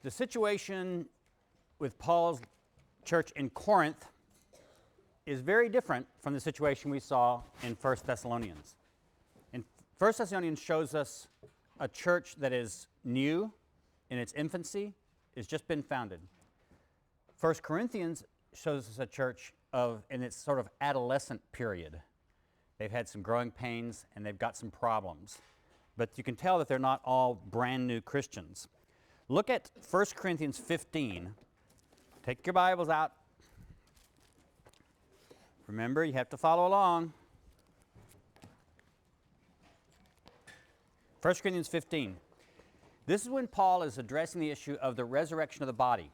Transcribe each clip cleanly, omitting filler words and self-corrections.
the situation with Paul's church in Corinth is very different from the situation we saw in 1 Thessalonians. In 1 Thessalonians shows us a church that is new in its infancy, it's just been founded. 1 Corinthians shows us a church in its sort of adolescent period. They've had some growing pains and they've got some problems. But you can tell that they're not all brand new Christians. Look at 1 Corinthians 15. Take your Bibles out. Remember, you have to follow along. 1 Corinthians 15. This is when Paul is addressing the issue of the resurrection of the body.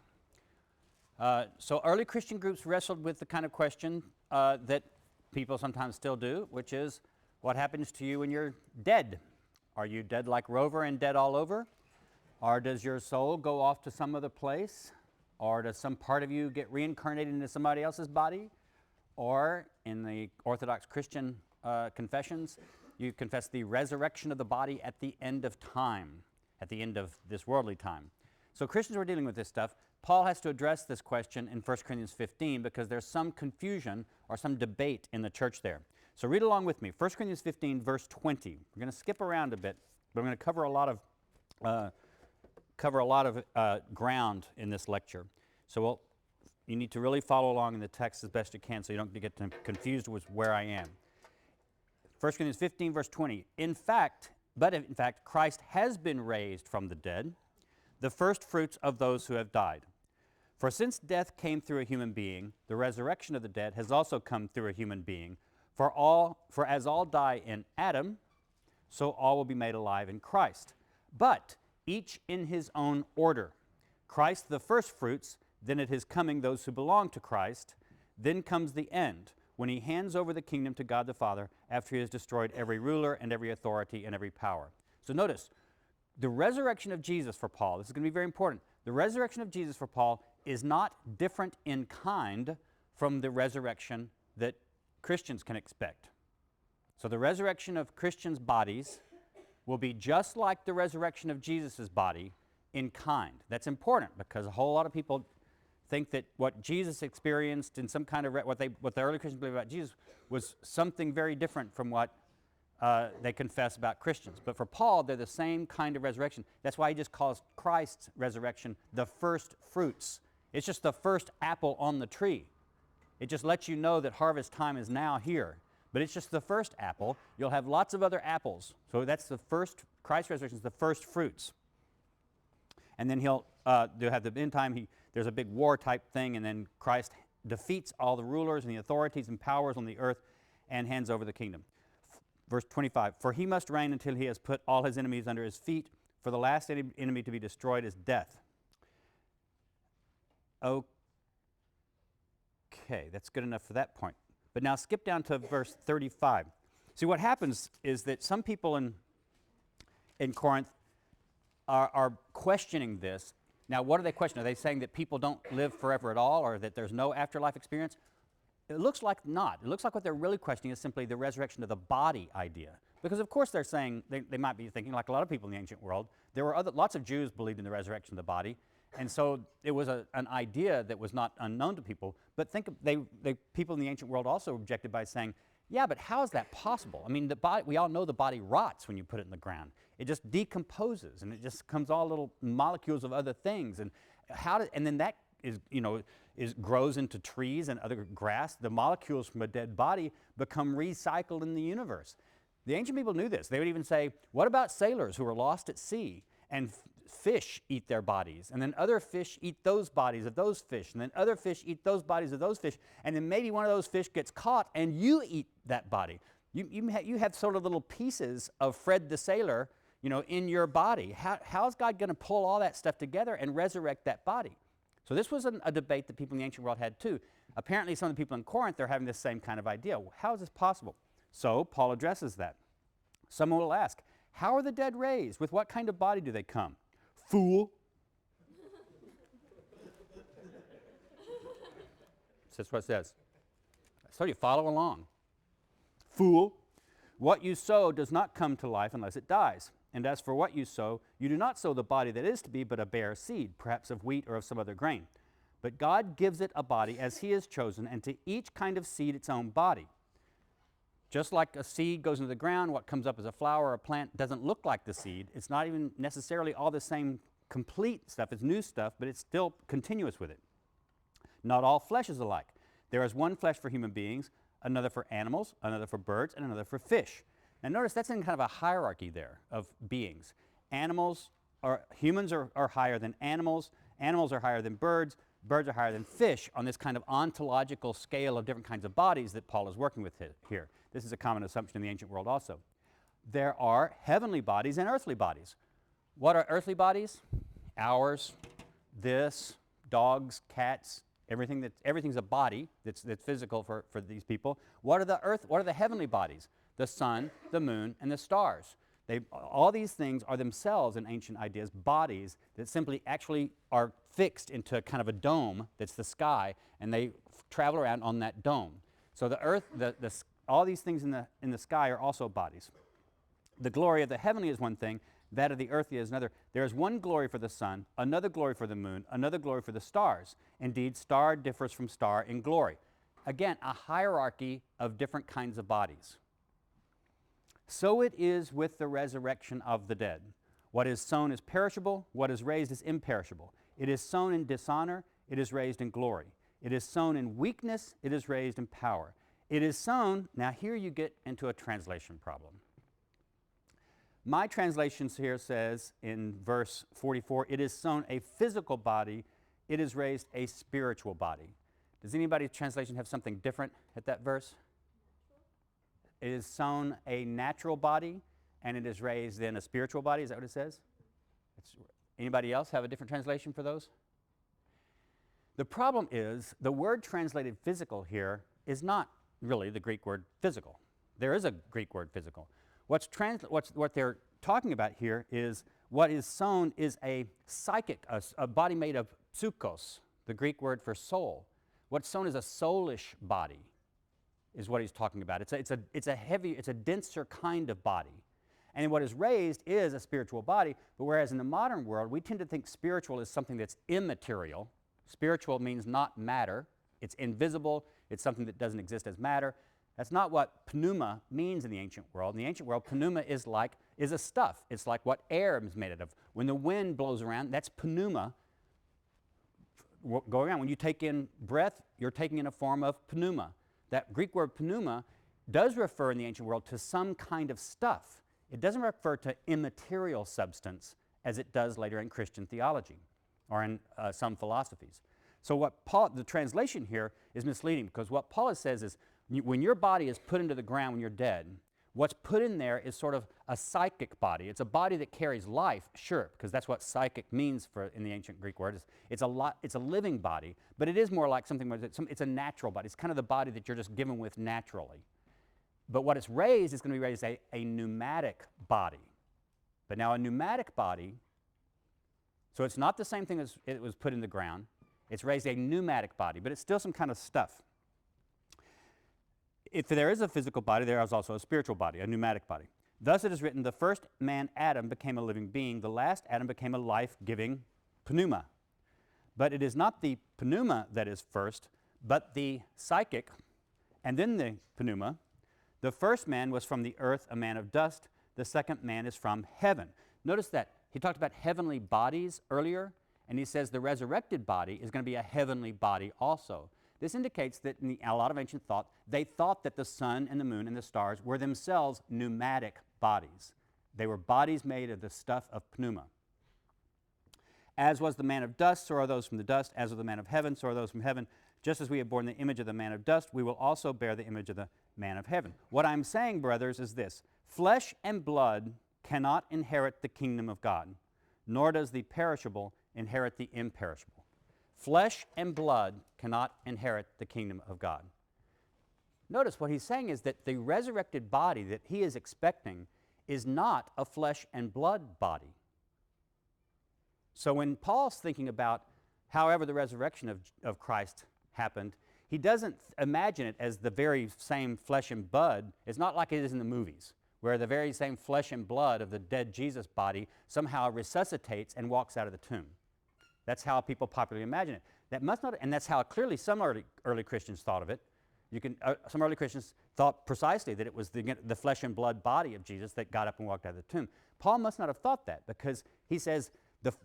So early Christian groups wrestled with the kind of question that people sometimes still do, which is, what happens to you when you're dead? Are you dead like Rover and dead all over? Or does your soul go off to some other place? Or does some part of you get reincarnated into somebody else's body? Or in the Orthodox Christian confessions, you confess the resurrection of the body at the end of time, at the end of this worldly time. So Christians were dealing with this stuff. Paul has to address this question in 1 Corinthians 15 because there's some confusion or some debate in the church there. So read along with me. 1 Corinthians 15, verse 20. We're going to skip around a bit, but I'm going to cover a lot of ground in this lecture. So you need to really follow along in the text as best you can so you don't get confused with where I am. 1 Corinthians 15, verse 20. In fact, Christ has been raised from the dead, the first fruits of those who have died. For since death came through a human being, the resurrection of the dead has also come through a human being. For as all die in Adam, so all will be made alive in Christ. But each in his own order. Christ the first fruits, then at his coming those who belong to Christ. Then comes the end, when he hands over the kingdom to God the Father after he has destroyed every ruler and every authority and every power. So notice, the resurrection of Jesus for Paul, this is going to be very important. The resurrection of Jesus for Paul is not different in kind from the resurrection that Christians can expect. So the resurrection of Christians' bodies will be just like the resurrection of Jesus' body in kind. That's important because a whole lot of people think that what Jesus experienced in some kind of, what the early Christians believed about Jesus was something very different from what they confess about Christians. But for Paul, they're the same kind of resurrection. That's why he just calls Christ's resurrection the first fruits. It's just the first apple on the tree. It just lets you know that harvest time is now here. But it's just the first apple. You'll have lots of other apples. So that's the first, Christ's resurrection is the first fruits. And then they'll have the end time, there's a big war type thing, and then Christ defeats all the rulers and the authorities and powers on the earth and hands over the kingdom. Verse 25, for he must reign until he has put all his enemies under his feet, for the last enemy to be destroyed is death. Okay, that's good enough for that point. But now skip down to verse 35. See, what happens is that some people in Corinth are questioning this. Now, what are they questioning? Are they saying that people don't live forever at all, or that there's no afterlife experience? It looks like not. It looks like what they're really questioning is simply the resurrection of the body idea. Because of course they're saying, they might be thinking, like a lot of people in the ancient world, there were lots of Jews believed in the resurrection of the body, and so it was an idea that was not unknown to people. But think of, people in the ancient world also objected by saying, yeah, but how is that possible? I mean, the body, we all know the body rots when you put it in the ground. It just decomposes, and it just becomes all little molecules of other things. And and then that grows into trees and other grass. The molecules from a dead body become recycled in the universe. The ancient people knew this. They would even say, what about sailors who are lost at sea and fish eat their bodies, and then other fish eat those bodies of those fish, and then other fish eat those bodies of those fish, and then maybe one of those fish gets caught and you eat that body. You have sort of little pieces of Fred the Sailor, in your body. How is God going to pull all that stuff together and resurrect that body? So this was a debate that people in the ancient world had too. Apparently some of the people in Corinth, they're having this same kind of idea. How is this possible? So Paul addresses that. Someone will ask, how are the dead raised? With what kind of body do they come? Fool. That's what it says. So you follow along. Fool. What you sow does not come to life unless it dies. And as for what you sow, you do not sow the body that is to be, but a bare seed, perhaps of wheat or of some other grain. But God gives it a body as he has chosen, and to each kind of seed its own body. Just like a seed goes into the ground, what comes up as a flower or a plant doesn't look like the seed. It's not even necessarily all the same complete stuff. It's new stuff, but it's still continuous with it. Not all flesh is alike. There is one flesh for human beings, another for animals, another for birds, and another for fish. Now notice that's in kind of a hierarchy there of beings. Humans are higher than animals are higher than birds are higher than fish on this kind of ontological scale of different kinds of bodies that Paul is working with here. This is a common assumption in the ancient world also. There are heavenly bodies and earthly bodies. What are earthly bodies? Ours, this, dogs, cats, everything's a body that's physical for these people. What are the heavenly bodies? The sun, the moon, and the stars. All these things are themselves, in ancient ideas, bodies that simply actually are fixed into kind of a dome that's the sky, and they travel around on that dome. So the earth, all these things in the sky are also bodies. The glory of the heavenly is one thing, that of the earthly is another. There is one glory for the sun, another glory for the moon, another glory for the stars. Indeed, star differs from star in glory. Again, a hierarchy of different kinds of bodies. So it is with the resurrection of the dead. What is sown is perishable, what is raised is imperishable. It is sown in dishonor, it is raised in glory. It is sown in weakness, it is raised in power. It is sown, now here you get into a translation problem. My translation here says in verse 44, it is sown a physical body, it is raised a spiritual body. Does anybody's translation have something different at that verse? It is sown a natural body, and it is raised then a spiritual body. Is that what it says? Anybody else have a different translation for those? The problem is the word translated physical here is not really the Greek word physical. There is a Greek word physical. What they're talking about here is what is sown is a psychic, a body made of psychos, the Greek word for soul. What's sown is a soulish body, is what he's talking about. It's a denser kind of body. And what is raised is a spiritual body, but whereas in the modern world, we tend to think spiritual is something that's immaterial. Spiritual means not matter. It's invisible. It's something that doesn't exist as matter. That's not what pneuma means in the ancient world. In the ancient world, pneuma is a stuff. It's like what air is made out of. When the wind blows around, that's pneuma going around. When you take in breath, you're taking in a form of pneuma. That Greek word pneuma does refer in the ancient world to some kind of stuff. It doesn't refer to immaterial substance as it does later in Christian theology or in some philosophies. So the translation here is misleading because what Paul says is when your body is put into the ground when you're dead, what's put in there is sort of a psychic body. It's a body that carries life, sure, because that's what psychic means in the ancient Greek word. It's a living body, but it is more like something where it's a natural body. It's kind of the body that you're just given with naturally. But what it's raised is going to be raised a pneumatic body. But now a pneumatic body, so it's not the same thing as it was put in the ground. It's raised a pneumatic body, but it's still some kind of stuff. If there is a physical body, there is also a spiritual body, a pneumatic body. Thus it is written, the first man, Adam, became a living being. The last Adam became a life-giving pneuma. But it is not the pneuma that is first, but the psychic, and then the pneuma. The first man was from the earth, a man of dust. The second man is from heaven. Notice that he talked about heavenly bodies earlier, and he says the resurrected body is going to be a heavenly body also. This indicates that in a lot of ancient thought, they thought that the sun and the moon and the stars were themselves pneumatic bodies. They were bodies made of the stuff of pneuma. As was the man of dust, so are those from the dust. As was the man of heaven, so are those from heaven. Just as we have borne the image of the man of dust, we will also bear the image of the man of heaven. What I'm saying, brothers, is this. Flesh and blood cannot inherit the kingdom of God, nor does the perishable inherit the imperishable. Flesh and blood cannot inherit the kingdom of God. Notice what he's saying is that the resurrected body that he is expecting is not a flesh and blood body. So when Paul's thinking about however the resurrection of Christ happened, he doesn't imagine it as the very same flesh and blood. It's not like it is in the movies, where the very same flesh and blood of the dead Jesus body somehow resuscitates and walks out of the tomb. That's how people popularly imagine it. That must not, and that's how clearly some early Christians thought of it. Some early Christians thought precisely that it was the flesh and blood body of Jesus that got up and walked out of the tomb. Paul must not have thought that, because he says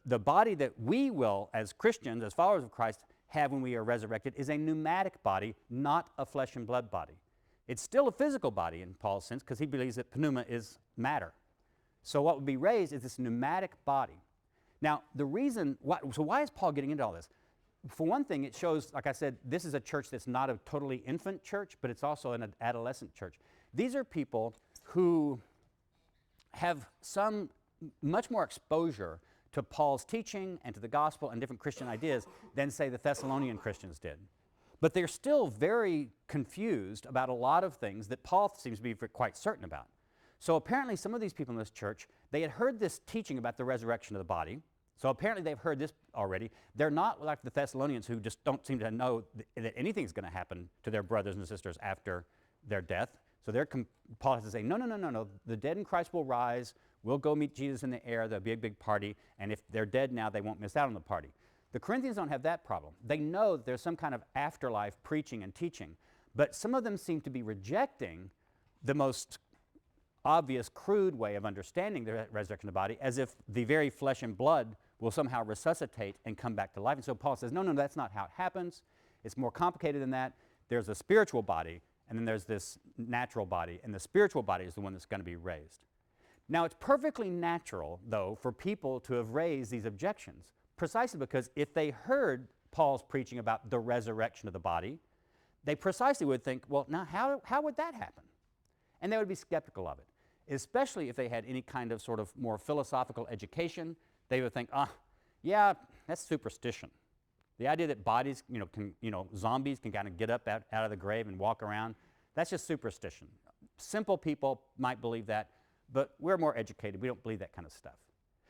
the body that we will, as Christians, as followers of Christ, have when we are resurrected is a pneumatic body, not a flesh and blood body. It's still a physical body in Paul's sense, because he believes that pneuma is matter. So what would be raised is this pneumatic body. Now, the reason, so why is Paul getting into all this? For one thing, it shows, like I said, this is a church that's not a totally infant church, but it's also an adolescent church. These are people who have some much more exposure to Paul's teaching and to the gospel and different Christian ideas than, say, the Thessalonian Christians did. But they're still very confused about a lot of things that Paul seems to be quite certain about. So apparently some of these people in this church, they had heard this teaching about the resurrection of the body. So apparently they've heard this already. They're not like the Thessalonians, who just don't seem to know that anything's going to happen to their brothers and sisters after their death. So Paul has to say, no. The dead in Christ will rise. We'll go meet Jesus in the air. There'll be a big party. And if they're dead now, they won't miss out on the party. The Corinthians don't have that problem. They know that there's some kind of afterlife preaching and teaching. But some of them seem to be rejecting the most obvious, crude way of understanding the resurrection of the body, as if the very flesh and blood will somehow resuscitate and come back to life. And so Paul says, no, that's not how it happens. It's more complicated than that. There's a spiritual body, and then there's this natural body, and the spiritual body is the one that's going to be raised. Now, it's perfectly natural, though, for people to have raised these objections, precisely because if they heard Paul's preaching about the resurrection of the body, they precisely would think, well, now how would that happen? And they would be skeptical of it, especially if they had any kind of sort of more philosophical education. They would think, yeah, that's superstition. The idea that bodies, zombies can kind of get up out of the grave and walk around, that's just superstition. Simple people might believe that, but we're more educated. We don't believe that kind of stuff.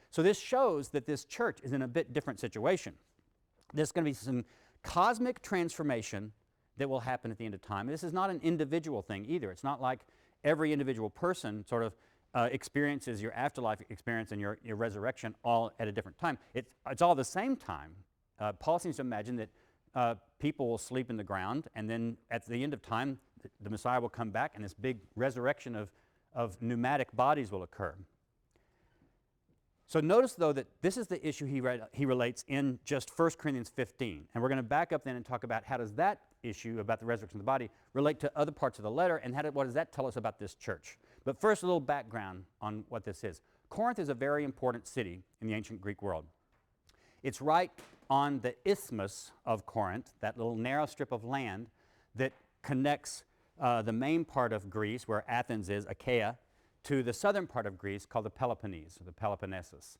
So this shows that this church is in a bit different situation. There's going to be some cosmic transformation that will happen at the end of time. This is not an individual thing either. It's not like every individual person sort of experiences your afterlife experience and your resurrection all at a different time. It's all the same time. Paul seems to imagine that people will sleep in the ground, and then at the end of time, the Messiah will come back, and this big resurrection of pneumatic bodies will occur. So notice, though, that this is the issue he relates in just 1 Corinthians 15. And we're going to back up then and talk about how does that issue about the resurrection of the body relate to other parts of the letter, and what does that tell us about this church. But first, a little background on what this is. Corinth is a very important city in the ancient Greek world. It's right on the isthmus of Corinth, that little narrow strip of land that connects the main part of Greece, where Athens is, Achaia, to the southern part of Greece called the Peloponnese, or the Peloponnesus.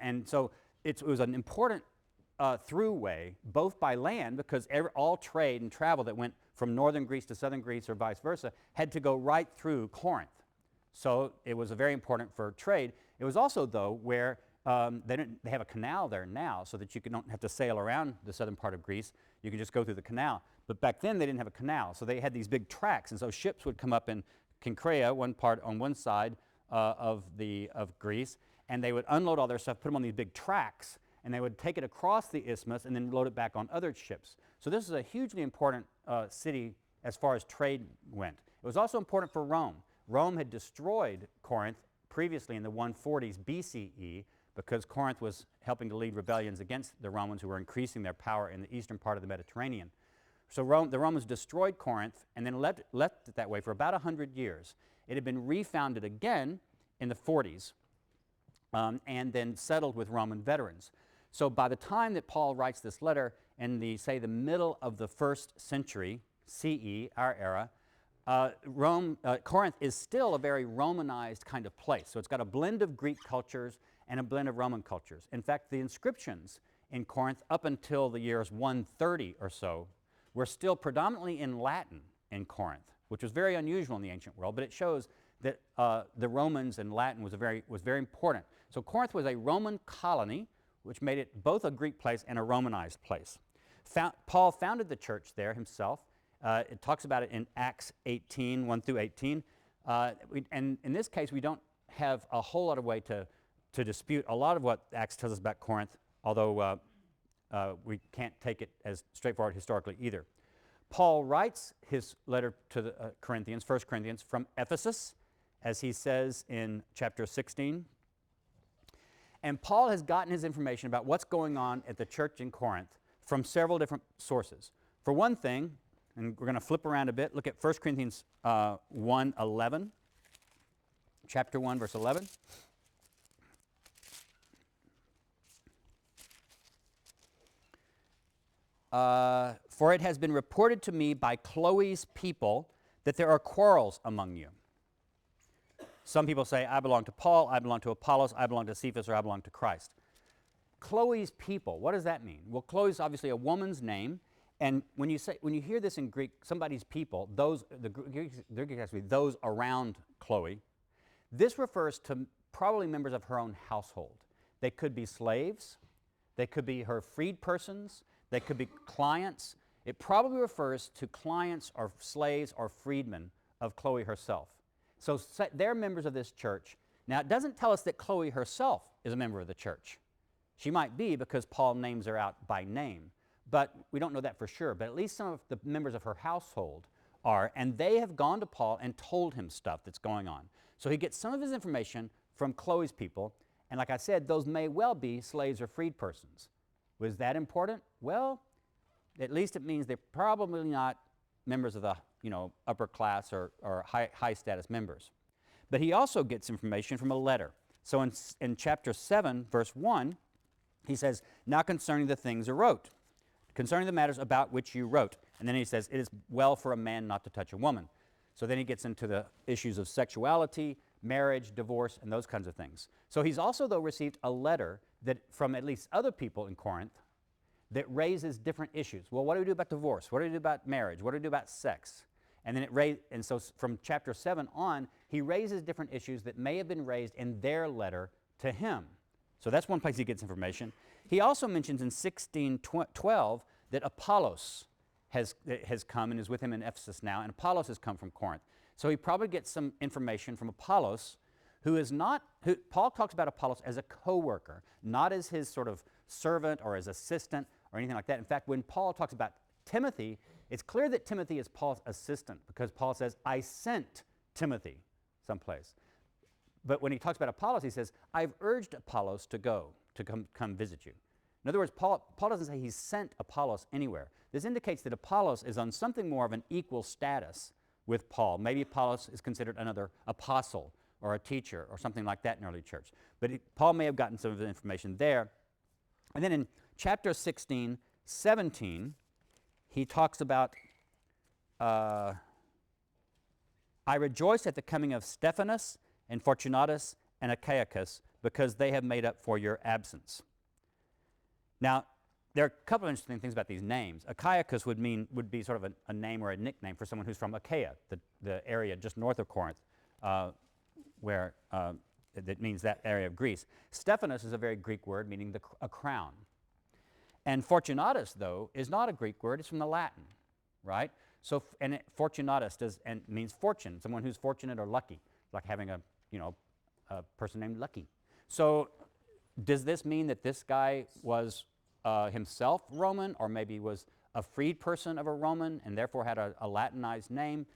And so it was an important throughway, both by land, because all trade and travel that went from northern Greece to southern Greece or vice versa had to go right through Corinth. So it was very important for trade. It was also, though, where they have a canal there now, so that you don't have to sail around the southern part of Greece. You can just go through the canal. But back then, they didn't have a canal, so they had these big tracks, and so ships would come up in Cenchreae, one part on one side of Greece, and they would unload all their stuff, put them on these big tracks, and they would take it across the isthmus and then load it back on other ships. So this is a hugely important city as far as trade went. It was also important for Rome. Rome had destroyed Corinth previously in the 140s BCE because Corinth was helping to lead rebellions against the Romans, who were increasing their power in the eastern part of the Mediterranean. So the Romans destroyed Corinth and then left it that way for about 100 years. It had been refounded again in the 40s and then settled with Roman veterans. So by the time that Paul writes this letter in the middle of the 1st century CE, our era, Corinth is still a very Romanized kind of place. So it's got a blend of Greek cultures and a blend of Roman cultures. In fact, the inscriptions in Corinth up until the years 130 or so were still predominantly in Latin in Corinth, which was very unusual in the ancient world, but it shows that the Romans and Latin was very important. So Corinth was a Roman colony, which made it both a Greek place and a Romanized place. Paul founded the church there himself. It talks about it in Acts 18, 1 through 18. And in this case, we don't have a whole lot of way to dispute a lot of what Acts tells us about Corinth, although we can't take it as straightforward historically either. Paul writes his letter to the Corinthians, 1 Corinthians, from Ephesus, as he says in chapter 16. And Paul has gotten his information about what's going on at the church in Corinth from several different sources. For one thing, and we're going to flip around a bit, look at 1 Corinthians 1:11, chapter 1, verse 11. For it has been reported to me by Chloe's people that there are quarrels among you. Some people say, I belong to Paul, I belong to Apollos, I belong to Cephas, or I belong to Christ. Chloe's people, what does that mean? Well, Chloe is obviously a woman's name, and when you hear this in Greek, somebody's people, the Greek actually, those around Chloe, this refers to probably members of her own household. They could be slaves, they could be her freed persons, they could be clients. It probably refers to clients or slaves or freedmen of Chloe herself. So they're members of this church. Now, it doesn't tell us that Chloe herself is a member of the church. She might be because Paul names her out by name, but we don't know that for sure. But at least some of the members of her household are, and they have gone to Paul and told him stuff that's going on. So he gets some of his information from Chloe's people, and like I said, those may well be slaves or freed persons. Was that important? Well, at least it means they're probably not members of the upper class or high status members. But he also gets information from a letter. So in chapter 7, verse 1, he says, now concerning the things I wrote, concerning the matters about which you wrote. And then he says, it is well for a man not to touch a woman. So then he gets into the issues of sexuality, marriage, divorce, and those kinds of things. So he's also, though, received a letter that from at least other people in Corinth that raises different issues. Well, what do we do about divorce? What do we do about marriage? What do we do about sex? And then so from chapter 7 on, he raises different issues that may have been raised in their letter to him. So that's one place he gets information. He also mentions in 16:12 that Apollos has come and is with him in Ephesus now, and Apollos has come from Corinth. So he probably gets some information from Apollos, Paul talks about Apollos as a co-worker, not as his sort of servant or as assistant or anything like that. In fact, when Paul talks about Timothy, it's clear that Timothy is Paul's assistant because Paul says, I sent Timothy someplace. But when he talks about Apollos, he says, I've urged Apollos to come visit you. In other words, Paul doesn't say he sent Apollos anywhere. This indicates that Apollos is on something more of an equal status with Paul. Maybe Apollos is considered another apostle or a teacher or something like that in early church. But Paul may have gotten some of the information there. And then in chapter 16:17, he talks about, I rejoice at the coming of Stephanas and Fortunatus and Achaicus because they have made up for your absence. Now, there are a couple of interesting things about these names. Achaicus would be sort of a name or a nickname for someone who's from Achaia, the area just north of Corinth, where that means that area of Greece. Stephanas is a very Greek word meaning a crown. And Fortunatus, though, is not a Greek word. It's from the Latin, right? So, Fortunatus means fortune, someone who's fortunate or lucky, like having a person named Lucky. So, does this mean that this guy was himself Roman, or maybe was a freed person of a Roman and therefore had a Latinized name?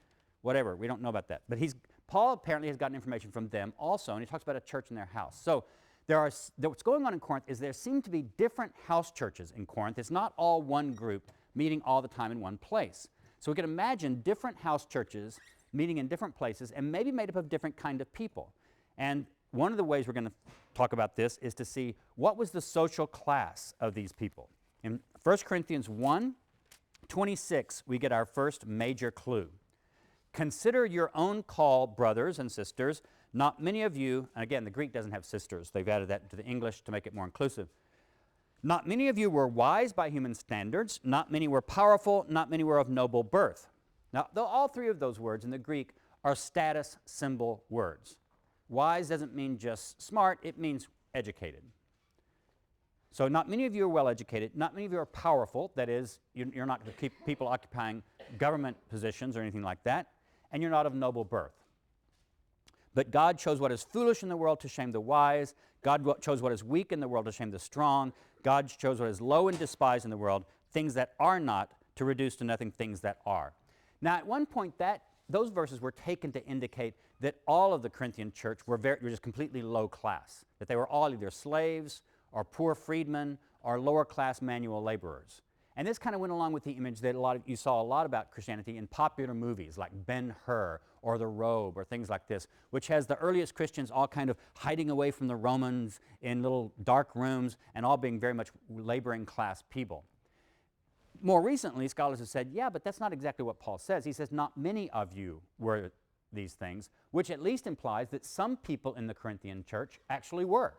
Whatever, we don't know about that. But Paul apparently has gotten information from them also, and he talks about a church in their house. So what's going on in Corinth is there seem to be different house churches in Corinth. It's not all one group meeting all the time in one place. So we can imagine different house churches meeting in different places and maybe made up of different kind of people. And one of the ways we're going to talk about this is to see what was the social class of these people. In 1 Corinthians 1:26, we get our first major clue. Consider your own call, brothers and sisters. Not many of you, and again, the Greek doesn't have sisters. They've added that into the English to make it more inclusive. Not many of you were wise by human standards. Not many were powerful. Not many were of noble birth. Now, all three of those words in the Greek are status symbol words. Wise doesn't mean just smart. It means educated. So not many of you are well educated. Not many of you are powerful. That is, you're not going to keep people occupying government positions or anything like that. And you're not of noble birth. But God chose what is foolish in the world to shame the wise. God chose what is weak in the world to shame the strong. God chose what is low and despised in the world, things that are not, to reduce to nothing things that are. Now, at one point, those verses were taken to indicate that all of the Corinthian church were just completely low class, that they were all either slaves or poor freedmen or lower class manual laborers. And this kind of went along with the image that you saw a lot about Christianity in popular movies like Ben-Hur or The Robe or things like this, which has the earliest Christians all kind of hiding away from the Romans in little dark rooms and all being very much laboring class people. More recently, scholars have said, yeah, but that's not exactly what Paul says. He says, not many of you were these things, which at least implies that some people in the Corinthian church actually were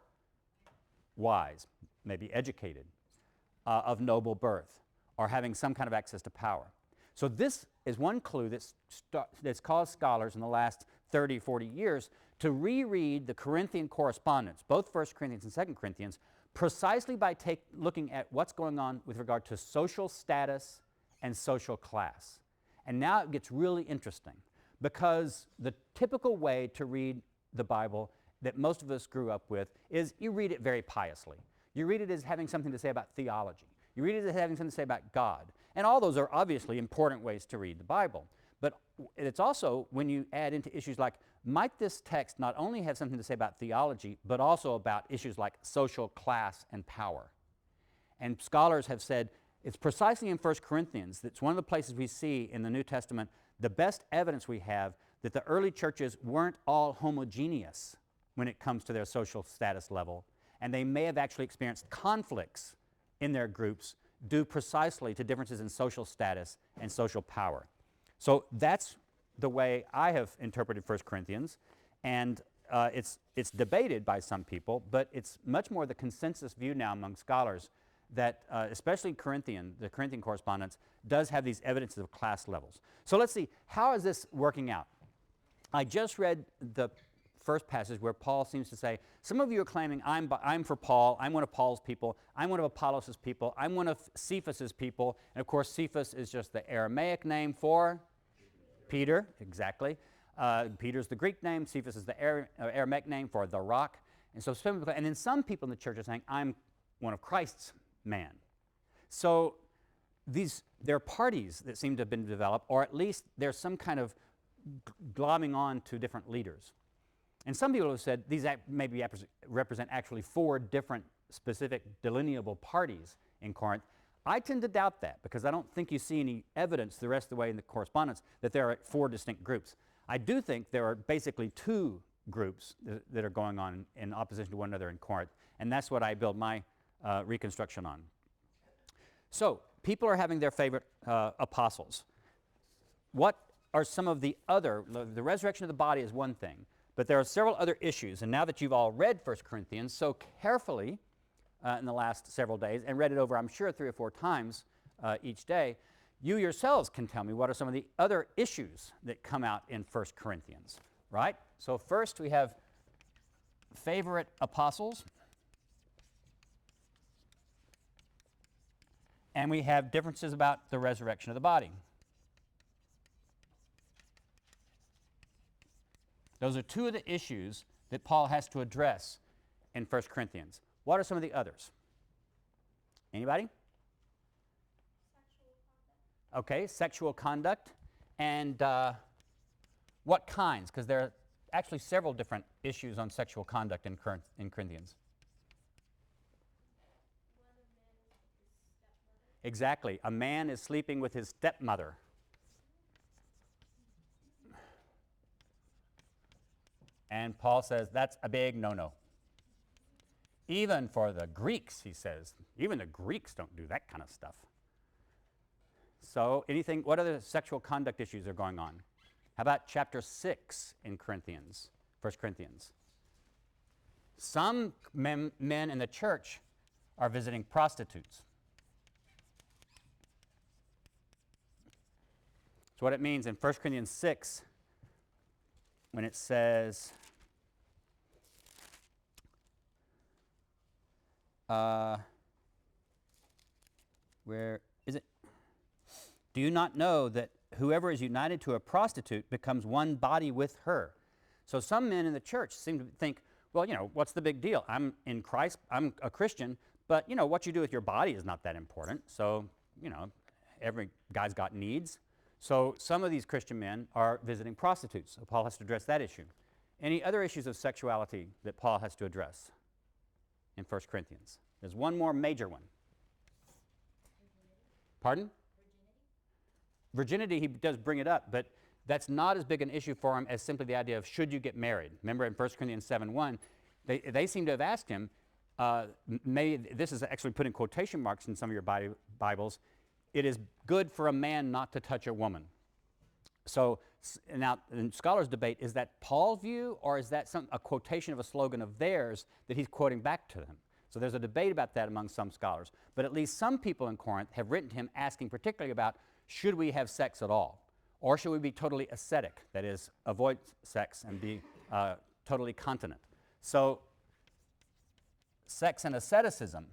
wise, maybe educated, of noble birth, or having some kind of access to power. So this is one clue that's caused scholars in the last 30, 40 years to reread the Corinthian correspondence, both 1 Corinthians and 2 Corinthians, precisely by looking at what's going on with regard to social status and social class. And now it gets really interesting, because the typical way to read the Bible that most of us grew up with is you read it very piously. You read it as having something to say about theology. You read it as having something to say about God. And all those are obviously important ways to read the Bible. But it's also, when you add into issues like, might this text not only have something to say about theology, but also about issues like social class and power? And scholars have said it's precisely in 1 Corinthians that's one of the places we see in the New Testament the best evidence we have that the early churches weren't all homogeneous when it comes to their social status level, and they may have actually experienced conflicts in their groups due precisely to differences in social status and social power. So that's the way I have interpreted 1 Corinthians, and it's debated by some people, but it's much more the consensus view now among scholars that especially the Corinthian correspondence does have these evidences of class levels. So let's see, how is this working out? I just read the first passage where Paul seems to say, some of you are claiming, I'm for Paul, I'm one of Paul's people, I'm one of Apollos' people, I'm one of Cephas' people, and of course Cephas is just the Aramaic name for Peter, exactly. Peter's the Greek name, Cephas is the Aramaic name for the rock, and so and then some people in the church are saying, I'm one of Christ's man. So there are parties that seem to have been developed, or at least there's some kind of glomming on to different leaders. And some people have said these maybe represent actually 4 different specific delineable parties in Corinth. I tend to doubt that, because I don't think you see any evidence the rest of the way in the correspondence that there are 4 distinct groups. I do think there are basically 2 groups that are going on in opposition to one another in Corinth, and that's what I build my reconstruction on. So people are having their favorite apostles. What are some of the resurrection of the body is one thing, but there are several other issues, and now that you've all read 1 Corinthians so carefully in the last several days, and read it over, I'm sure, 3 or 4 times each day, you yourselves can tell me what are some of the other issues that come out in 1 Corinthians, right? So first we have favorite apostles, and we have differences about the resurrection of the body. Those are 2 of the issues that Paul has to address in 1 Corinthians. What are some of the others? Anybody? Okay, sexual conduct. And what kinds? Because there are actually several different issues on sexual conduct in Corinthians. Exactly. A man is sleeping with his stepmother. And Paul says that's a big no-no. Even for the Greeks, he says. Even the Greeks don't do that kind of stuff. So what other sexual conduct issues are going on? How about chapter 6 in Corinthians, 1 Corinthians? Some men in the church are visiting prostitutes. So what it means in 1 Corinthians 6, when it says, where is it? Do you not know that whoever is united to a prostitute becomes one body with her? So some men in the church seem to think, well, what's the big deal? I'm in Christ, I'm a Christian, but, what you do with your body is not that important. So, every guy's got needs. So some of these Christian men are visiting prostitutes. So Paul has to address that issue. Any other issues of sexuality that Paul has to address in 1 Corinthians? There's one more major one. Pardon? Virginity, he does bring it up, but that's not as big an issue for him as simply the idea of should you get married. Remember in 1 Corinthians 7:1, they seem to have asked him, this is actually put in quotation marks in some of your Bibles, it is good for a man not to touch a woman. So now, scholars debate, is that Paul's view or is that a quotation of a slogan of theirs that he's quoting back to them? So there's a debate about that among some scholars. But at least some people in Corinth have written to him asking particularly about should we have sex at all? Or should we be totally ascetic, that is, avoid sex and be totally continent? So sex and asceticism,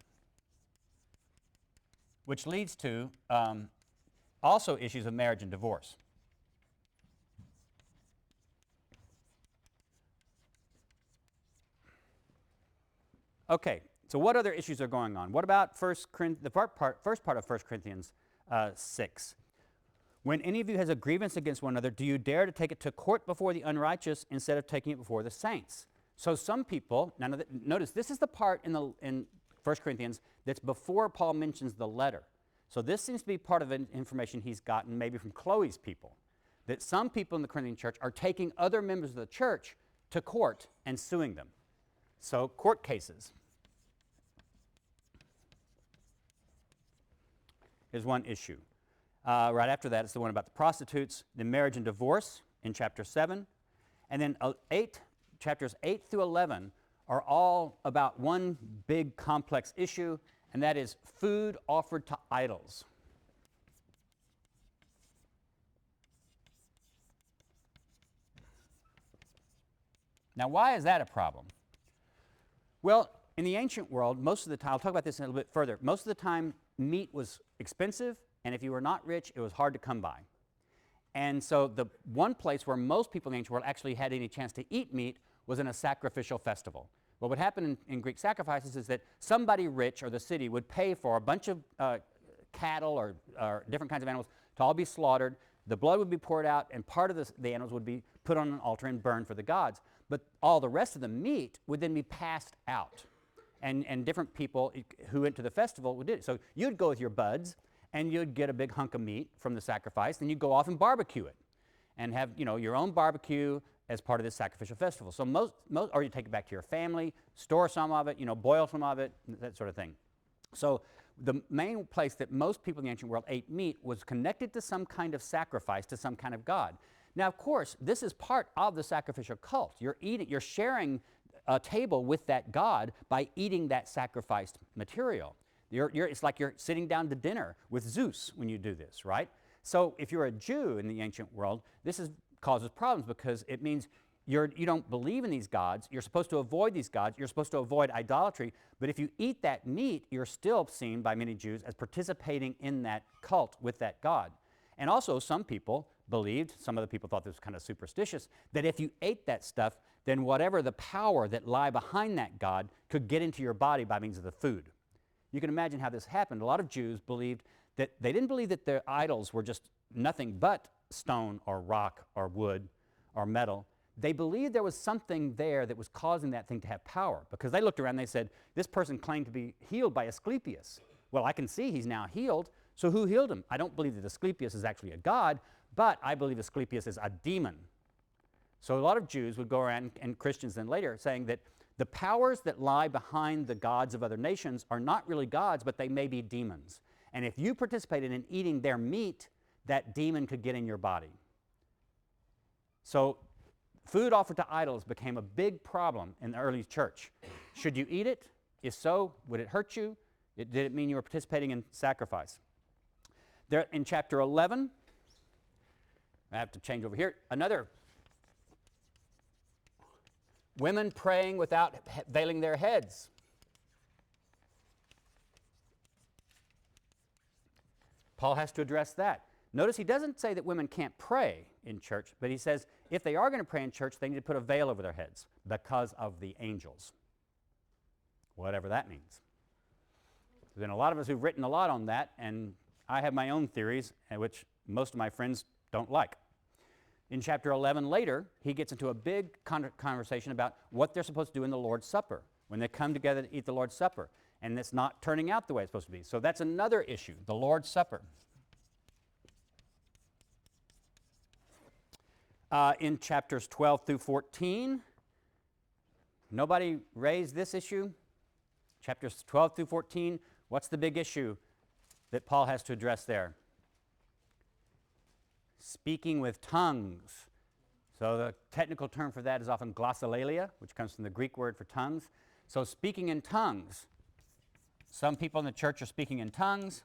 which leads to also issues of marriage and divorce. Okay, so what other issues are going on? What about first part of 1 Corinthians 6? When any of you has a grievance against one another, do you dare to take it to court before the unrighteous instead of taking it before the saints? So some people, now notice this is the part in 1 Corinthians that's before Paul mentions the letter. So this seems to be part of information he's gotten maybe from Chloe's people, that some people in the Corinthian church are taking other members of the church to court and suing them. So court cases is one issue. Right after that, it's the one about the prostitutes, the marriage and divorce in chapter 7. And then chapters 8 through 11 are all about one big complex issue, and that is food offered to idols. Now, why is that a problem? Well, in the ancient world, most of the time, I'll talk about this a little bit further, most of the time meat was expensive, and if you were not rich, it was hard to come by. And so the one place where most people in the ancient world actually had any chance to eat meat was in a sacrificial festival. What would happen in Greek sacrifices is that somebody rich or the city would pay for a bunch of cattle or different kinds of animals to all be slaughtered. The blood would be poured out, and part of the animals would be put on an altar and burned for the gods. But all the rest of the meat would then be passed out. And different people who went to the festival would do it. So you'd go with your buds, and you'd get a big hunk of meat from the sacrifice, and you'd go off and barbecue it and have your own barbecue as part of this sacrificial festival. So or you take it back to your family, store some of it, boil some of it, that sort of thing. So the main place that most people in the ancient world ate meat was connected to some kind of sacrifice, to some kind of god. Now, of course, this is part of the sacrificial cult. You're sharing a table with that god by eating that sacrificed material. It's like you're sitting down to dinner with Zeus when you do this, right? So if you're a Jew in the ancient world, this causes problems because it means you don't believe in these gods. You're supposed to avoid these gods. You're supposed to avoid idolatry. But if you eat that meat, you're still seen by many Jews as participating in that cult with that god. And also some people believed, some of the people thought this was kind of superstitious, that if you ate that stuff, then whatever the power that lie behind that god could get into your body by means of the food. You can imagine how this happened. A lot of Jews believed that they didn't believe that their idols were just nothing but stone or rock or wood or metal. They believed there was something there that was causing that thing to have power, because they looked around and they said, this person claimed to be healed by Asclepius. Well, I can see he's now healed, so who healed him? I don't believe that Asclepius is actually a god, but I believe Asclepius is a demon. So a lot of Jews would go around, and Christians then later, saying that the powers that lie behind the gods of other nations are not really gods, but they may be demons. And if you participated in eating their meat, that demon could get in your body. So food offered to idols became a big problem in the early church. Should you eat it? If so, would it hurt you? Did it mean you were participating in sacrifice? There, in chapter 11, I have to change over here, another women praying without veiling their heads. Paul has to address that. Notice he doesn't say that women can't pray in church, but he says if they are going to pray in church, they need to put a veil over their heads because of the angels, whatever that means. There's been a lot of us who've written a lot on that, and I have my own theories, which most of my friends don't like. In chapter 11 later, he gets into a big conversation about what they're supposed to do in the Lord's Supper, when they come together to eat the Lord's Supper, and it's not turning out the way it's supposed to be. So that's another issue, the Lord's Supper. In chapters 12 through 14, nobody raised this issue. Chapters 12 through 14, what's the big issue that Paul has to address there? Speaking with tongues. So the technical term for that is often glossolalia, which comes from the Greek word for tongues. So speaking in tongues. Some people in the church are speaking in tongues.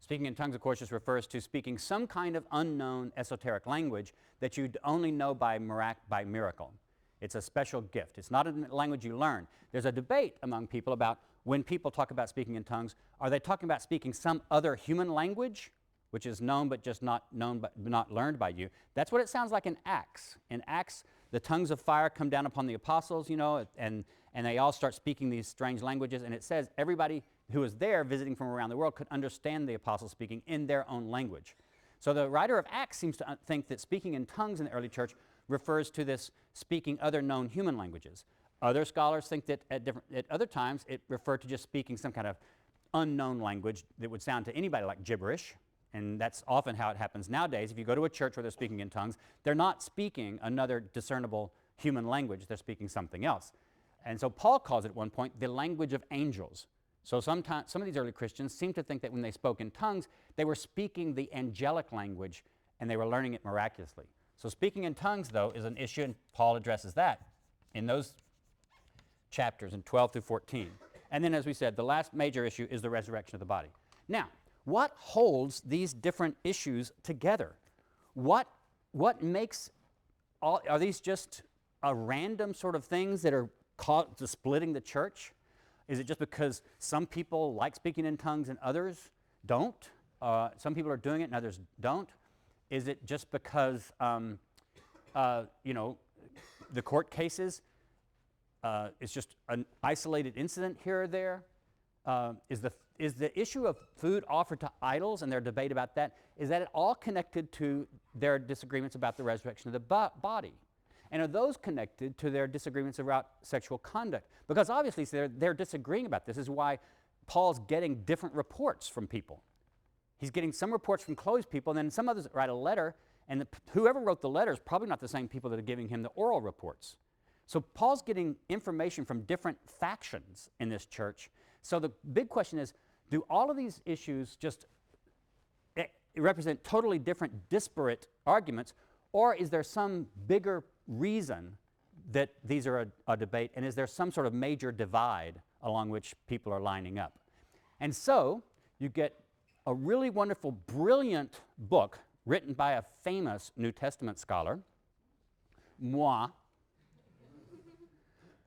Speaking in tongues, of course, just refers to speaking some kind of unknown esoteric language that you'd only know by miracle. It's a special gift. It's not a language you learn. There's a debate among people about when people talk about speaking in tongues, are they talking about speaking some other human language, which is known but just not known but not learned by you? That's what it sounds like in Acts. In Acts, the tongues of fire come down upon the apostles, you know, and they all start speaking these strange languages, and it says everybody who was there visiting from around the world could understand the apostles speaking in their own language. So the writer of Acts seems to think that speaking in tongues in the early church refers to this speaking other known human languages. Other scholars think that at other times it referred to just speaking some kind of unknown language that would sound to anybody like gibberish, and that's often how it happens nowadays. If you go to a church where they're speaking in tongues, they're not speaking another discernible human language, they're speaking something else. And so Paul calls it at one point the language of angels. So some of these early Christians seem to think that when they spoke in tongues, they were speaking the angelic language and they were learning it miraculously. So speaking in tongues, though, is an issue, and Paul addresses that in those chapters in 12 through 14. And then, as we said, the last major issue is the resurrection of the body. Now, what holds these different issues together? What makes are these just a random sort of things that are caught to splitting the church? Is it just because some people like speaking in tongues and others don't? Some people are doing it and others don't? Is it just because, you know, the court cases, it's just an isolated incident here or there? Is the issue of food offered to idols and their debate about that, is that at all connected to their disagreements about the resurrection of the body? And are those connected to their disagreements about sexual conduct? Because obviously they're disagreeing about this. This is why Paul's getting different reports from people. He's getting some reports from Chloe's people, and then some others write a letter, and whoever wrote the letter is probably not the same people that are giving him the oral reports. So Paul's getting information from different factions in this church. So the big question is, do all of these issues just represent totally different, disparate arguments, or is there some bigger reason that these are a debate, and is there some sort of major divide along which people are lining up? And so you get a really wonderful, brilliant book written by a famous New Testament scholar, moi,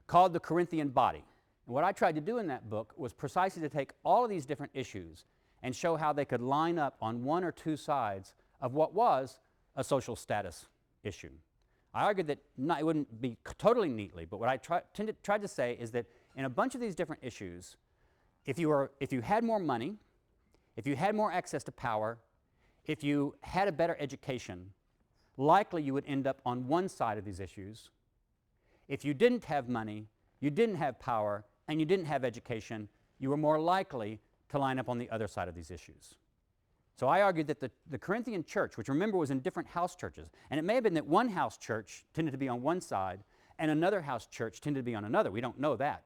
called The Corinthian Body. And what I tried to do in that book was precisely to take all of these different issues and show how they could line up on one or two sides of what was a social status issue. I argued that it wouldn't be totally neatly, but what I tried to say is that in a bunch of these different issues, if you had more money, if you had more access to power, if you had a better education, likely you would end up on one side of these issues. If you didn't have money, you didn't have power, and you didn't have education, you were more likely to line up on the other side of these issues. So I argued that the Corinthian church, which remember was in different house churches, and it may have been that one house church tended to be on one side and another house church tended to be on another. We don't know that.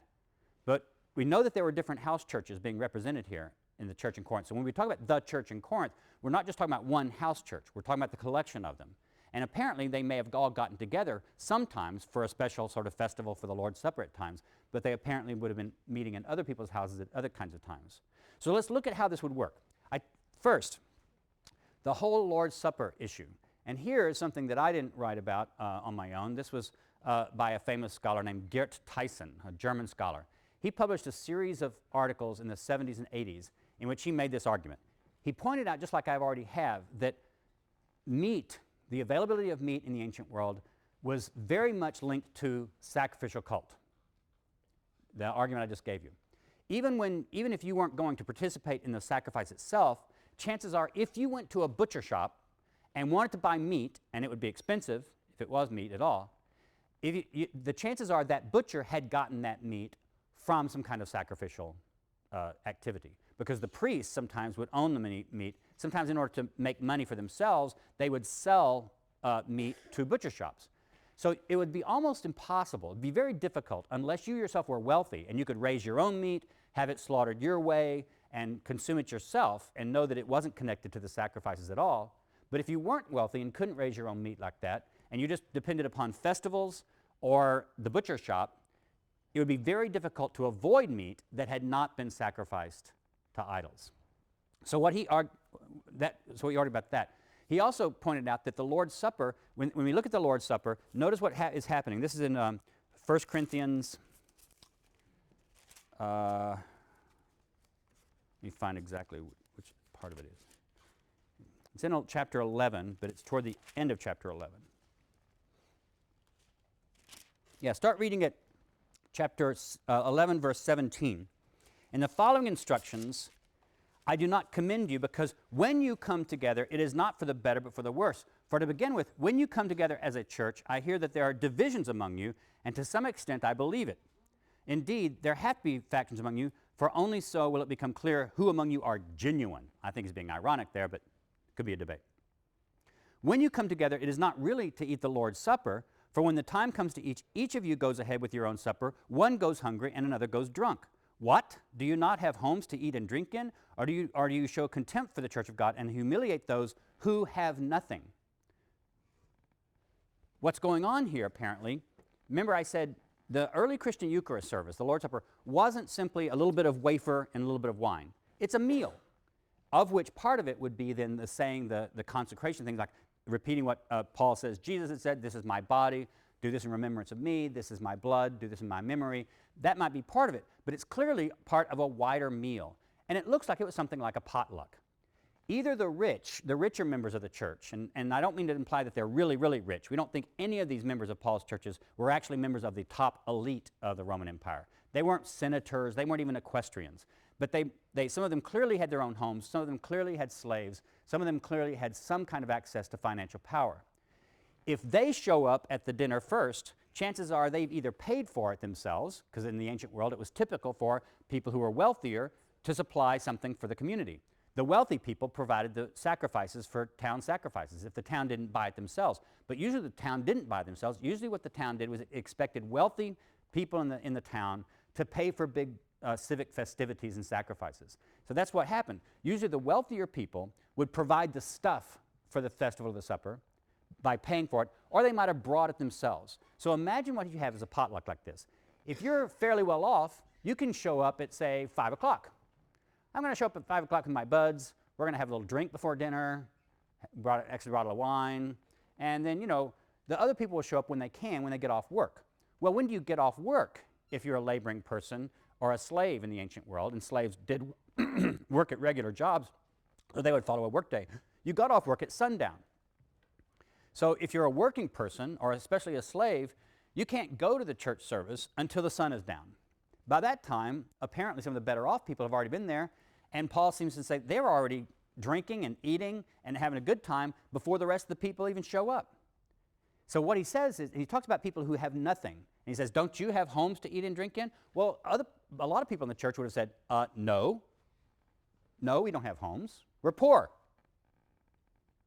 But we know that there were different house churches being represented here in the church in Corinth. So when we talk about the church in Corinth, we're not just talking about one house church. We're talking about the collection of them. And apparently they may have all gotten together sometimes for a special sort of festival for the Lord's Supper at times, but they apparently would have been meeting in other people's houses at other kinds of times. So let's look at how this would work. First, the whole Lord's Supper issue. And here is something that I didn't write about on my own. This was by a famous scholar named Gert Tyson, a German scholar. He published a series of articles in the 70s and 80s in which he made this argument. he pointed out, just like I've already have, that meat, the availability of meat in the ancient world, was very much linked to sacrificial cult, the argument I just gave you. Even if you weren't going to participate in the sacrifice itself, chances are if you went to a butcher shop and wanted to buy meat, and it would be expensive if it was meat at all, the chances are that butcher had gotten that meat from some kind of sacrificial activity, because the priests sometimes would own the meat. Sometimes in order to make money for themselves, they would sell meat to butcher shops. So it would be almost impossible, it would be very difficult, unless you yourself were wealthy and you could raise your own meat, have it slaughtered your way, and consume it yourself and know that it wasn't connected to the sacrifices at all. But if you weren't wealthy and couldn't raise your own meat like that, and you just depended upon festivals or the butcher shop, it would be very difficult to avoid meat that had not been sacrificed to idols. So what he argued about that. He also pointed out that the Lord's Supper, when we look at the Lord's Supper, notice what is happening. This is in 1 Corinthians. Let me find exactly which part of it is. It's in chapter 11, but it's toward the end of chapter 11. Yeah, start reading at chapter 11, verse 17. In the following instructions, I do not commend you, because when you come together, it is not for the better, but for the worse. For to begin with, when you come together as a church, I hear that there are divisions among you, and to some extent I believe it. Indeed, there have to be factions among you, for only so will it become clear who among you are genuine. I think he's being ironic there, but it could be a debate. When you come together, it is not really to eat the Lord's Supper, for when the time comes to each of you goes ahead with your own supper, one goes hungry and another goes drunk. What? Do you not have homes to eat and drink in? Or do you show contempt for the church of God and humiliate those who have nothing? What's going on here, apparently, remember I said the early Christian Eucharist service, the Lord's Supper, wasn't simply a little bit of wafer and a little bit of wine. It's a meal, of which part of it would be then the saying the consecration things, like repeating what Paul says Jesus had said, this is my body, do this in remembrance of me, this is my blood, do this in my memory. That might be part of it, but it's clearly part of a wider meal. And it looks like it was something like a potluck. Either the richer members of the church, and I don't mean to imply that they're really, really rich. We don't think any of these members of Paul's churches were actually members of the top elite of the Roman Empire. They weren't senators, they weren't even equestrians. But some of them clearly had their own homes, some of them clearly had slaves, some of them clearly had some kind of access to financial power. If they show up at the dinner first, chances are they've either paid for it themselves, because in the ancient world it was typical for people who were wealthier to supply something for the community. The wealthy people provided the sacrifices for town sacrifices if the town didn't buy it themselves. But usually the town didn't buy it themselves. Usually what the town did was it expected wealthy people in the town to pay for big civic festivities and sacrifices. So that's what happened. Usually the wealthier people would provide the stuff for the festival of the supper by paying for it, or they might have brought it themselves. So imagine what you have as a potluck like this. If you're fairly well off, you can show up at, say, 5 o'clock. I'm going to show up at 5 o'clock with my buds. We're going to have a little drink before dinner, brought an extra bottle of wine, and then, the other people will show up when they can, when they get off work. Well, when do you get off work if you're a laboring person or a slave in the ancient world? And slaves did work at regular jobs, so they would follow a work day. You got off work at sundown. So if you're a working person, or especially a slave, you can't go to the church service until the sun is down. By that time, apparently some of the better off people have already been there, and Paul seems to say they were already drinking and eating and having a good time before the rest of the people even show up. So what he says is, he talks about people who have nothing. And he says, don't you have homes to eat and drink in? Well, a lot of people in the church would have said, no, we don't have homes. We're poor.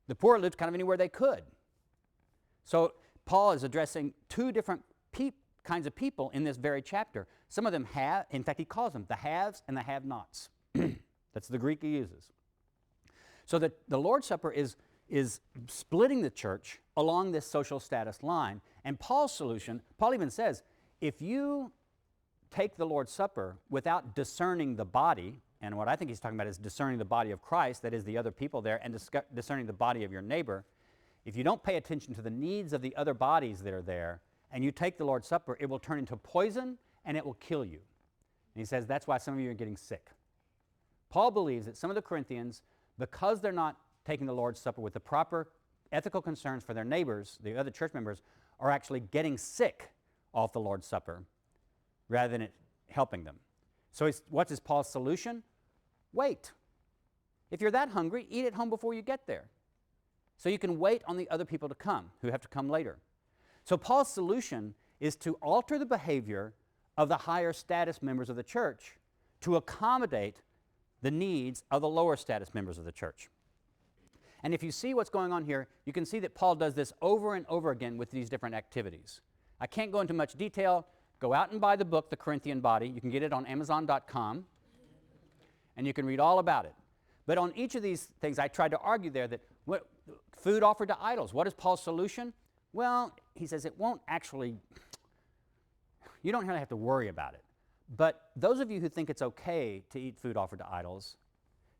The poor lived kind of anywhere they could. So Paul is addressing two different kinds of people in this very chapter. Some of them have, in fact, he calls them the haves and the have-nots. That's the Greek he uses. So the Lord's Supper is splitting the church along this social status line. And Paul's solution, Paul even says, if you take the Lord's Supper without discerning the body, and what I think he's talking about is discerning the body of Christ, that is the other people there, and discerning the body of your neighbor, if you don't pay attention to the needs of the other bodies that are there, and you take the Lord's Supper, it will turn into poison and it will kill you. And he says that's why some of you are getting sick. Paul believes that some of the Corinthians, because they're not taking the Lord's Supper with the proper ethical concerns for their neighbors, the other church members, are actually getting sick off the Lord's Supper rather than it helping them. So what is Paul's solution? Wait. If you're that hungry, eat at home before you get there. So you can wait on the other people to come, who have to come later. So Paul's solution is to alter the behavior of the higher status members of the church to accommodate the needs of the lower status members of the church. And if you see what's going on here, you can see that Paul does this over and over again with these different activities. I can't go into much detail. Go out and buy the book, The Corinthian Body. You can get it on Amazon.com, and you can read all about it. But on each of these things, I tried to argue there that food offered to idols. What is Paul's solution? Well, he says it won't actually, you don't really have to worry about it. But those of you who think it's okay to eat food offered to idols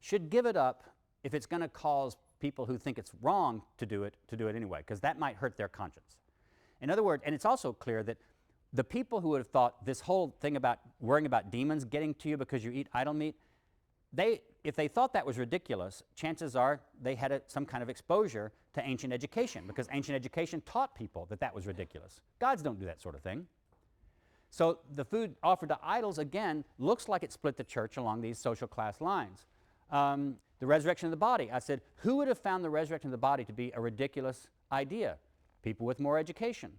should give it up if it's going to cause people who think it's wrong to do it anyway, because that might hurt their conscience. In other words, and it's also clear that the people who would have thought this whole thing about worrying about demons getting to you because you eat idol meat, if they thought that was ridiculous, chances are they had some kind of exposure to ancient education, because ancient education taught people that that was ridiculous. Gods don't do that sort of thing. So the food offered to idols, again, looks like it split the church along these social class lines. The resurrection of the body, I said, who would have found the resurrection of the body to be a ridiculous idea? People with more education,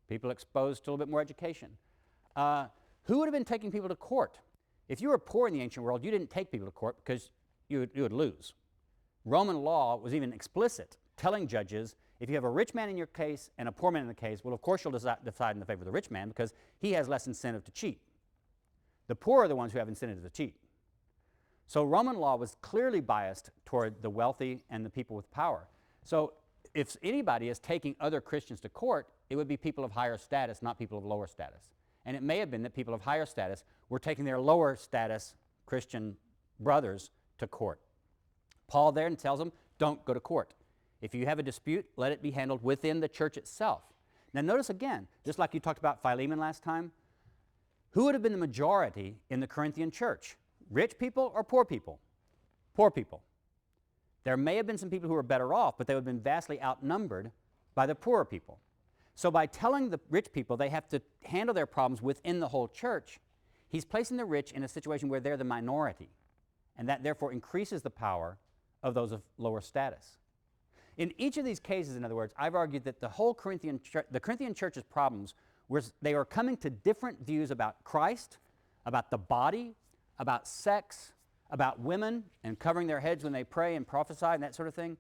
people exposed to a little bit more education. Who would have been taking people to court? If you were poor in the ancient world, you didn't take people to court because you would lose. Roman law was even explicit, telling judges, if you have a rich man in your case and a poor man in the case, well, of course you'll decide in the favor of the rich man because he has less incentive to cheat. The poor are the ones who have incentive to cheat. So Roman law was clearly biased toward the wealthy and the people with power. So if anybody is taking other Christians to court, it would be people of higher status, not people of lower status. And it may have been that people of higher status were taking their lower status Christian brothers to court. Paul then tells them, don't go to court. If you have a dispute, let it be handled within the church itself. Now notice again, just like you talked about Philemon last time, who would have been the majority in the Corinthian church? Rich people or poor people? Poor people. There may have been some people who were better off, but they would have been vastly outnumbered by the poorer people. So by telling the rich people they have to handle their problems within the whole church, he's placing the rich in a situation where they're the minority, and that therefore increases the power of those of lower status. In each of these cases, in other words, I've argued that the Corinthian church's problems were they were coming to different views about Christ, about the body, about sex, about women and covering their heads when they pray and prophesy and that sort of thing.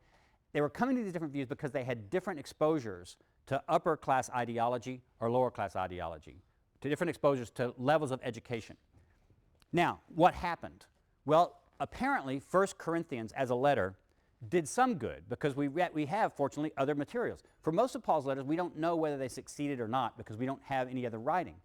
They were coming to these different views because they had different exposures to upper class ideology or lower class ideology, to different exposures to levels of education. Now, what happened? Well, apparently 1 Corinthians as a letter did some good because we have, fortunately, other materials. For most of Paul's letters, we don't know whether they succeeded or not because we don't have any other writing.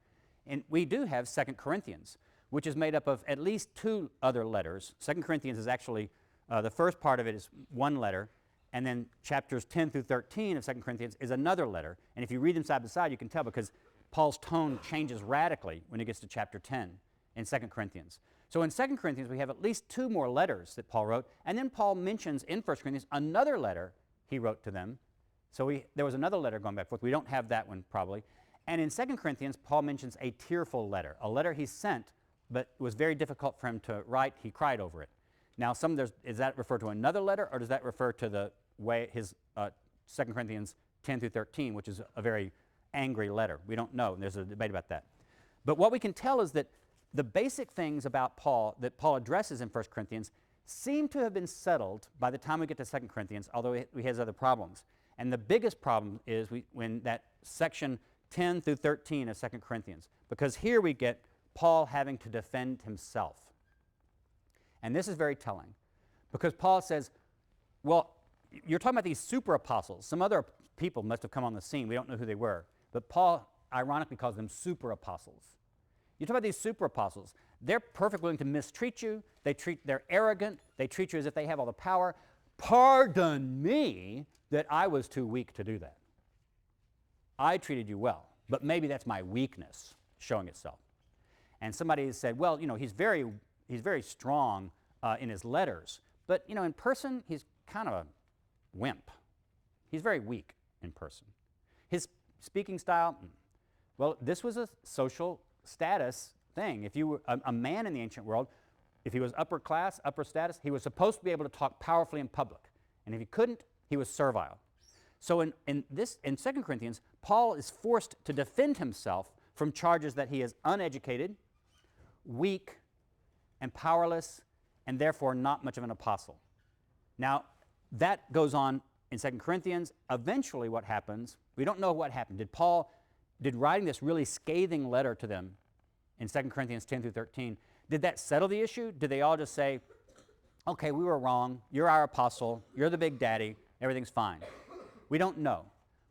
And we do have 2 Corinthians, which is made up of at least 2 other letters. 2 Corinthians is actually, the first part of it is one letter, and then chapters 10 through 13 of 2 Corinthians is another letter. And if you read them side by side, you can tell because Paul's tone changes radically when he gets to chapter 10 in 2 Corinthians. So in 2 Corinthians, we have at least 2 more letters that Paul wrote, and then Paul mentions in 1 Corinthians another letter he wrote to them. So there was another letter going back and forth. We don't have that one probably. And in 2 Corinthians, Paul mentions a tearful letter, a letter he sent, but it was very difficult for him to write. He cried over it. Now, does that refer to another letter, or does that refer to the way his 2 Corinthians 10 through 13, which is a very angry letter? We don't know. There's a debate about that. But what we can tell is that the basic things about Paul that Paul addresses in 1 Corinthians seem to have been settled by the time we get to 2 Corinthians, although he has other problems. And the biggest problem is when that section 10 through 13 of 2 Corinthians, because here we get Paul having to defend himself. And this is very telling, because Paul says, well, you're talking about these super apostles. Some other people must have come on the scene. We don't know who they were. But Paul ironically calls them super apostles. You talk about these super apostles. They're perfectly willing to mistreat you. They're arrogant. They treat you as if they have all the power. Pardon me that I was too weak to do that. I treated you well, but maybe that's my weakness showing itself. And somebody has said, well, he's very strong in his letters, But, in person, he's kind of a wimp. He's very weak in person. His speaking style, well, this was a social status thing. If you were a man in the ancient world, if he was upper class, upper status, he was supposed to be able to talk powerfully in public. And if he couldn't, he was servile. So in 2 Corinthians, Paul is forced to defend himself from charges that he is uneducated, weak, and powerless, and therefore not much of an apostle. Now, that goes on in 2 Corinthians. Eventually what happens, we don't know what happened. Did writing this really scathing letter to them in 2 Corinthians 10 through 13, did that settle the issue? Did they all just say, okay, we were wrong, you're our apostle, you're the big daddy, everything's fine? We don't know.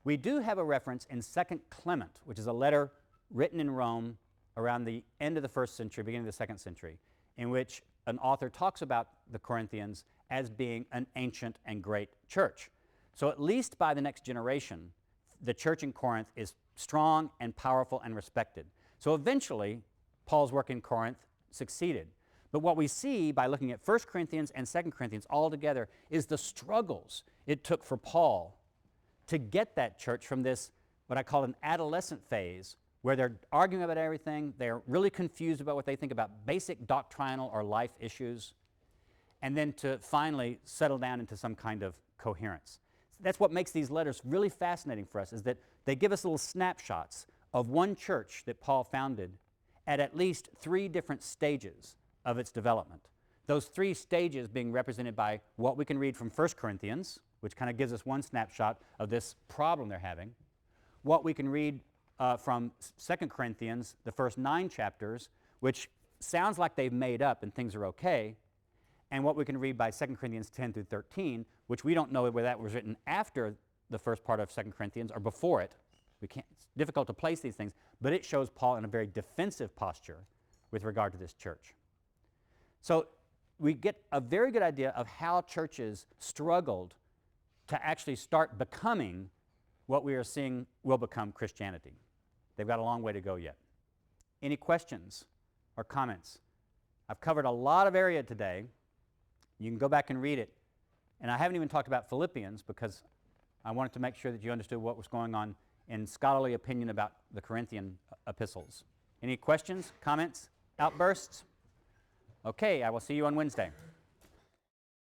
We do have a reference in 2 Clement, which is a letter written in Rome around the end of the 1st century, beginning of the 2nd century, in which an author talks about the Corinthians as being an ancient and great church. So at least by the next generation, the church in Corinth is strong and powerful and respected. So eventually, Paul's work in Corinth succeeded. But what we see by looking at 1 Corinthians and 2 Corinthians all together is the struggles it took for Paul to get that church from this, what I call an adolescent phase, where they're arguing about everything, they're really confused about what they think about basic doctrinal or life issues, and then to finally settle down into some kind of coherence. That's what makes these letters really fascinating for us, is that they give us little snapshots of one church that Paul founded at least 3 different stages of its development. Those 3 stages being represented by what we can read from 1 Corinthians, which kind of gives us one snapshot of this problem they're having, what we can read from 2 Corinthians, the first 9 chapters, which sounds like they've made up and things are okay, and what we can read by 2 Corinthians 10 through 13, which we don't know whether that was written after the first part of 2 Corinthians or before it. It's difficult to place these things, but it shows Paul in a very defensive posture with regard to this church. So we get a very good idea of how churches struggled to actually start becoming what we are seeing will become Christianity. They've got a long way to go yet. Any questions or comments? I've covered a lot of area today. You can go back and read it. And I haven't even talked about Philippians because I wanted to make sure that you understood what was going on in scholarly opinion about the Corinthian epistles. Any questions, comments, outbursts? Okay, I will see you on Wednesday.